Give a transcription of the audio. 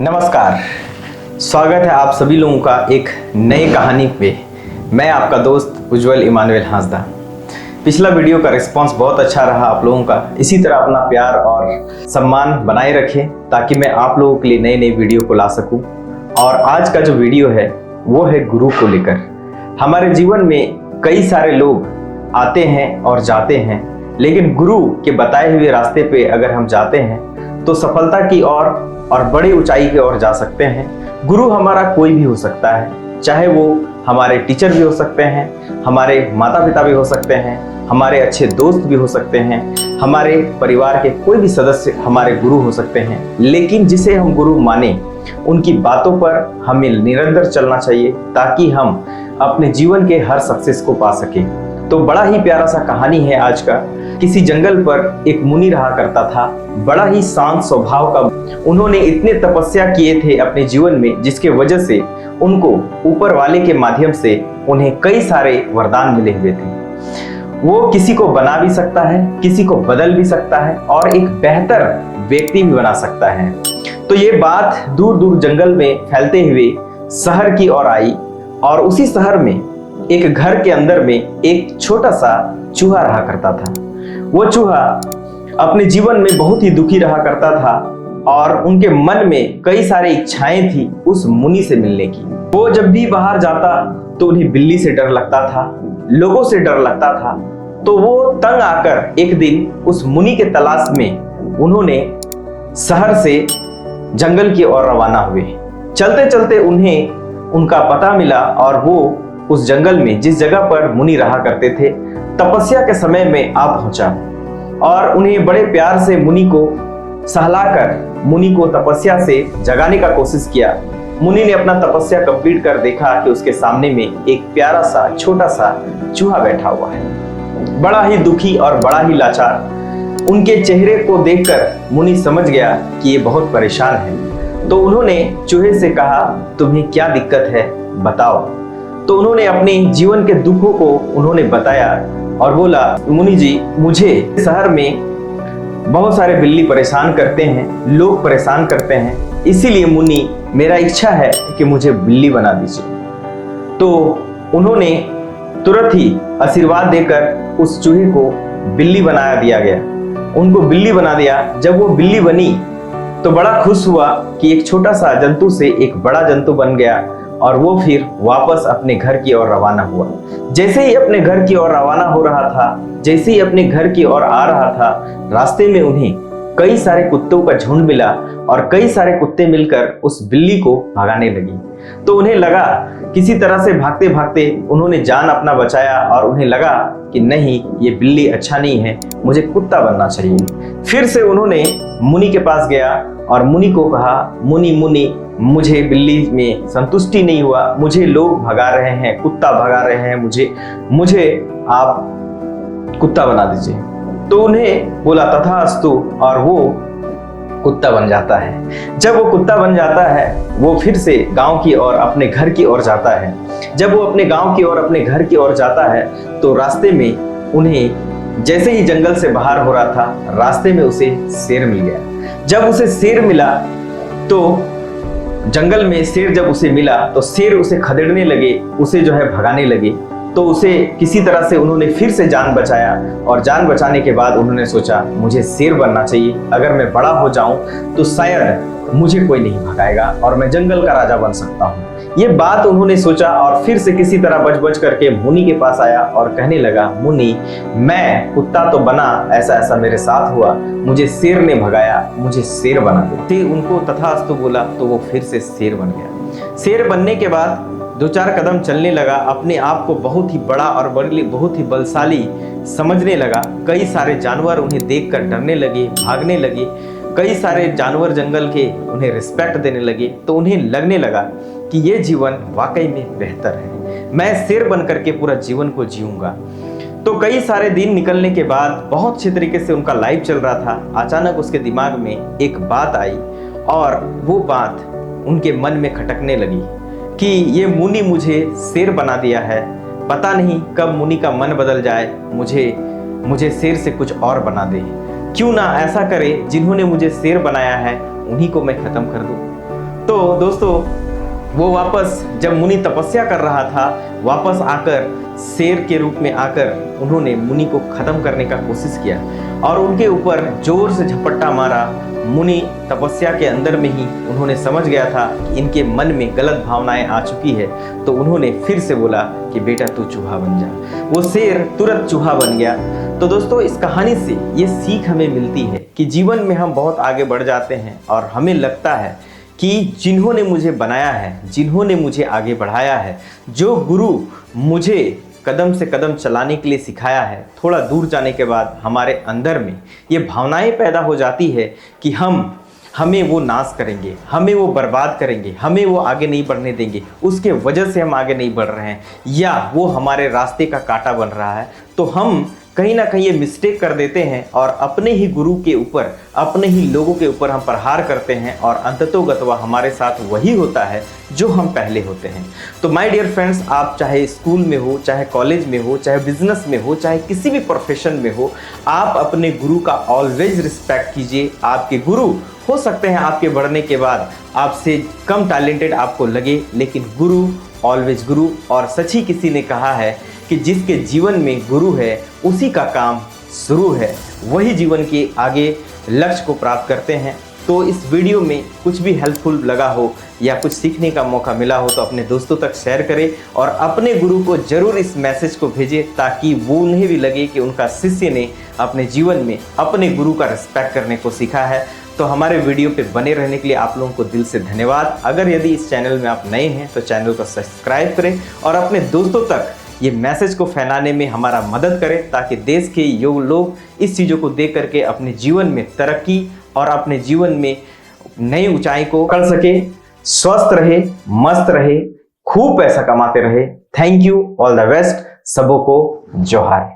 नमस्कार, स्वागत है आप सभी लोगों का एक नई कहानी पे। मैं आपका दोस्त उज्जवल इमानुएल हांसदा। पिछला वीडियो का रिस्पांस बहुत अच्छा रहा आप लोगों का। इसी तरह अपना प्यार और सम्मान बनाए रखें ताकि मैं आप लोगों के लिए नए नए वीडियो को ला सकूं। और आज का जो वीडियो है वो है गुरु को लेकर। हमारे जीवन में कई सारे लोग आते हैं और जाते हैं, लेकिन गुरु के बताए हुए रास्ते पे अगर हम जाते हैं तो सफलता की ओर और बड़ी ऊंचाई की ओर जा सकते हैं। गुरु हमारा कोई भी हो सकता है, चाहे वो हमारे टीचर भी हो सकते हैं, हमारे माता पिता भी हो सकते हैं, हमारे अच्छे दोस्त भी हो सकते हैं, हमारे परिवार के कोई भी सदस्य हमारे गुरु हो सकते हैं। लेकिन जिसे हम गुरु माने उनकी बातों पर हमें निरंतर चलना चाहिए ताकि हम अपने जीवन के हर सक्सेस को पा सके। तो बड़ा ही प्यारा सा कहानी है आज का। किसी जंगल पर एक मुनि रहा करता था, बड़ा ही शांत स्वभाव का। उन्होंने इतने तपस्या किए थे अपने जीवन में जिसके वजह से उनको ऊपर वाले के माध्यम से उन्हें कई सारे वरदान मिले हुए थे। वो किसी को बना भी सकता है, किसी को बदल भी सकता है और एक बेहतर व्यक्ति भी बना सकता है। तो ये बात दूर दूर जंगल में फैलते हुए शहर की ओर आई और उसी शहर में एक घर के अंदर में एक छोटा सा चूहा रहा करता था। वो चूहा अपने जीवन में बहुत ही दुखी रहा करता था और उनके मन में कई सारी इच्छाएं थी उस मुनि से मिलने की। वो जब भी बाहर जाता तो उन्हें बिल्ली से डर लगता था, लोगों से डर लगता था। तो वो तंग आकर एक दिन उस मुनि के तलाश में उन्होंने शहर से जंगल की ओर रवाना हुए। चलते चलते उन्हें उनका पता मिला और वो उस जंगल में जिस जगह पर मुनि रहा करते थे तपस्या के समय में आ पहुंचा और उन्हें बड़े प्यार से मुनि को सहलाकर मुनि को तपस्या से जगाने का कोशिश किया। मुनि ने अपना तपस्या कंप्लीट कर देखा कि उसके सामने में एक प्यारा सा छोटा सा चूहा बैठा हुआ है, बड़ा ही दुखी और बड़ा ही लाचार। उनके चेहरे को देखकर मुनि समझ गया कि ये बहुत परेशान है। तो उन्होंने चूहे से कहा, तुम्हें क्या दिक्कत है बताओ। तो उन्होंने अपने जीवन के दुखों को उन्होंने बताया और बोला, मुनि जी, मुझे शहर में बहुत सारे बिल्ली परेशान करते हैं, लोग परेशान करते हैं, इसीलिए मुनि मेरा इच्छा है कि मुझे बिल्ली बना दीजिए। तो उन्होंने तुरंत ही आशीर्वाद देकर उस चूहे को बिल्ली बना दिया गया। उनको बिल्ली बना दिया। जब वो बिल्ली बनी तो बड़ा खुश हुआ कि एक छोटा सा जंतु से एक बड़ा जंतु बन गया और वो फिर वापस अपने घर की ओर रवाना हुआ। जैसे ही अपने घर की ओर रवाना हो रहा था, जैसे ही अपने घर की ओर आ रहा था, रास्ते में उन्हें कई सारे कुत्तों का झुंड मिला और कई सारे कुत्ते मिलकर उस बिल्ली को भगाने लगी। तो उन्हें लगा किसी तरह से भागते भागते उन्होंने जान अपना बचाया और उन्हें लगा कि नहीं, ये बिल्ली अच्छा नहीं है, मुझे कुत्ता बनना चाहिए। फिर से उन्होंने मुनि के पास गया और मुनि को कहा, मुनि, मुझे बिल्ली में संतुष्टि नहीं हुआ, मुझे लोग भगा रहे हैं, कुत्ता भगा रहे हैं, मुझे आप कुत्ता बना दीजिए। तो उन्हें बोला तथास्तु और वो कुत्ता बन जाता है। जब वो कुत्ता बन जाता है वो फिर से गांव की ओर अपने घर की ओर जाता है। जब वो अपने गांव की ओर अपने घर की ओर जाता है तो रास्ते में उन्हें जैसे ही जंगल से बाहर हो रहा था, रास्ते में उसे शेर मिल गया। जब उसे शेर मिला तो जंगल में शेर जब उसे मिला तो शेर उसे खदेड़ने लगे, उसे जो है भगाने लगे। तो उसे किसी तरह से उन्होंने फिर से जान बचाया और जान बचाने के बाद उन्होंने सोचा मुझे शेर बनना चाहिए। अगर मैं बड़ा हो जाऊं तो शायद मुझे कोई नहीं भगाएगा और मैं जंगल का राजा बन सकता हूं। ये बात उन्होंने सोचा और फिर से किसी तरह बच करके मुनि के पास आया और कहने लगा, मुनि, मैं कुत्ता तो बना, ऐसा ऐसा मेरे साथ हुआ, मुझे शेर ने भगाया, मुझे शेर बना दो। फिर उनको तथास्तु बोला तो वो फिर से शेर बन गया। शेर बनने के बाद 2-4 कदम चलने लगा, अपने आप को बहुत ही बड़ा और बहुत ही बलशाली समझने लगा। कई सारे जानवर उन्हें देखकर डरने लगे, भागने लगे। कई सारे जानवर जंगल के उन्हें रिस्पेक्ट देने लगे। तो उन्हें लगने लगा कि ये जीवन वाकई में बेहतर है, मैं शेर बन करके पूरा जीवन को जीऊंगा। तो कई सारे दिन निकलने के बाद बहुत अच्छे तरीके से उनका लाइफ चल रहा था। अचानक उसके दिमाग में एक बात आई और वो बात उनके मन में खटकने लगी कि ये मुनि मुझे शेर बना दिया है, पता नहीं कब मुनि का मन बदल जाए, मुझे शेर से कुछ और बना दे। क्यों ना ऐसा करे, जिन्होंने मुझे शेर बनाया है उन्हीं को मैं खत्म कर दूं। तो दोस्तों वो वापस जब मुनि तपस्या कर रहा था, वापस आकर शेर के रूप में आकर उन्होंने मुनि को खत्म करने का कोशिश किया और उनके ऊपर जोर से झपट्टा मारा। मुनि तपस्या के अंदर में ही उन्होंने समझ गया था कि इनके मन में गलत भावनाएं आ चुकी है, तो उन्होंने फिर से बोला कि बेटा तू चूहा बन जा। वो शेर तुरंत चूहा बन गया। तो दोस्तों इस कहानी से ये सीख हमें मिलती है कि जीवन में हम बहुत आगे बढ़ जाते हैं और हमें लगता है कि जिन्होंने मुझे बनाया है, जिन्होंने मुझे आगे बढ़ाया है, जो गुरु मुझे कदम से कदम चलाने के लिए सिखाया है, थोड़ा दूर जाने के बाद हमारे अंदर में ये भावनाएं पैदा हो जाती है कि हमें वो नाश करेंगे, हमें वो बर्बाद करेंगे, हमें वो आगे नहीं बढ़ने देंगे, उसके वजह से हम आगे नहीं बढ़ रहे हैं या वो हमारे रास्ते का कांटा बन रहा है। तो हम कहीं ना कहीं ये मिस्टेक कर देते हैं और अपने ही गुरु के ऊपर, अपने ही लोगों के ऊपर हम प्रहार करते हैं और अंततोगत्वा हमारे साथ वही होता है जो हम पहले होते हैं। तो माय डियर फ्रेंड्स, आप चाहे स्कूल में हो, चाहे कॉलेज में हो, चाहे बिजनेस में हो, चाहे किसी भी प्रोफेशन में हो, आप अपने गुरु का ऑलवेज रिस्पेक्ट कीजिए। आपके गुरु हो सकते हैं आपके बढ़ने के बाद आपसे कम टैलेंटेड आपको लगे, लेकिन गुरु ऑलवेज गुरु। और सच ही किसी ने कहा है कि जिसके जीवन में गुरु है उसी का काम शुरू है, वही जीवन के आगे लक्ष्य को प्राप्त करते हैं। तो इस वीडियो में कुछ भी हेल्पफुल लगा हो या कुछ सीखने का मौका मिला हो तो अपने दोस्तों तक शेयर करें और अपने गुरु को जरूर इस मैसेज को भेजें ताकि वो उन्हें भी लगे कि उनका शिष्य ने अपने जीवन में अपने गुरु का रिस्पेक्ट करने को सीखा है। तो हमारे वीडियो पे बने रहने के लिए आप लोगों को दिल से धन्यवाद। अगर यदि इस चैनल में आप नए हैं तो चैनल को सब्सक्राइब करें और अपने दोस्तों तक ये मैसेज को फैलाने में हमारा मदद करें ताकि देश के युवा लोग इस चीज़ों को देख करके अपने जीवन में तरक्की और अपने जीवन में नई ऊंचाई को कर सके, स्वस्थ रहे, मस्त रहे, खूब पैसा कमाते रहे। Thank you, all the best, सबों को जोहार।